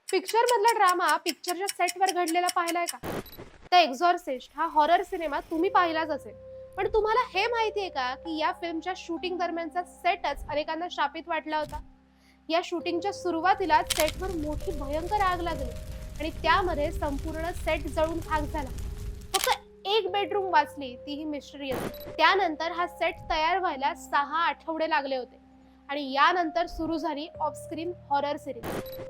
Picture मधला drama पिक्चरच्या सेटवर घडलेला पाहिलाय का? द एक्झॉर्सिस्ट हा हॉरर सिनेमा तुम्ही पाहिलाच असेल, पण तुम्हाला हे माहितीये का की या फिल्मच्या शूटिंग दरम्यानचा सेटच अनेकांना शापित वाटला होता. या शूटिंगच्या सुरुवातीला सेटवर मोठी भयंकर आग लागली आणि त्यामध्ये संपूर्ण सेट जळून खाक झाला. फक्त एक बेडरूम वाचली, तीही मिस्टरीयस. त्यानंतर हा सेट तयार व्हायला 6 आठवडे लागले होते आणि यानंतर सुरू झाली ऑफ स्क्रीन हॉरर सिरीज.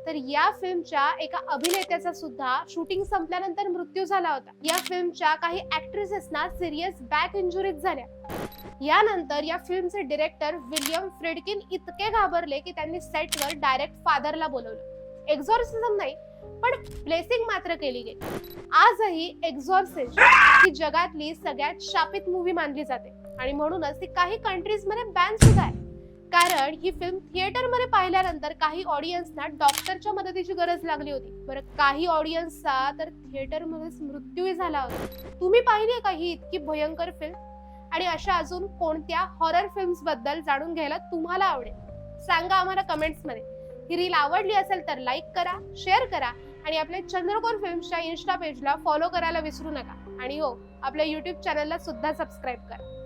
तर या फिल्मच्या एका अभिनेत्याचा सुद्धा शूटिंग संपल्यानंतर मृत्यू झाला होता. या फिल्मच्या काही ऍक्ट्रेसेसना सिरियस बॅक इंजुरीज झाल्या. यानंतर या फिल्मचे डिरेक्टर विलियम फ्रेडकिन इतके घाबरले की त्यांनी सेटवर डायरेक्ट फादरला बोलवलं. एक्झॉर्सिझम नाही, पण ब्लेसिंग मात्र केली गेली. आजही एक्झॉर्सिस्ट ही जगातली सगळ्यात शापित मूवी मानली जाते आणि म्हणूनच ती काही कंट्रीज मध्ये बॅन सुद्धा आहे. कारण ही फिल्म थिएटरमध्ये पाहिल्यानंतर काही ऑडियन्सना डॉक्टरच्या मदतीची गरज लागली होती. बरं, काही ऑडियन्सचा तर थिएटरमध्येच मृत्यूही झाला होता. तुम्ही पाहिली का ही इतकी भयंकर फिल्म? आणि अशा अजून कोणत्या हॉरर फिल्म्स बद्दल जाणून घ्यायला तुम्हाला आवडेल? सांगा आम्हाला कमेंट्स मध्ये. ही रील आवडली असेल तर लाईक करा, शेअर करा आणि आपल्या चंद्रकोर फिल्म्सच्या इन्स्टा पेजला फॉलो करायला विसरू नका. आणि हो, आपल्या YouTube चॅनलला सुद्धा सबस्क्राईब करा.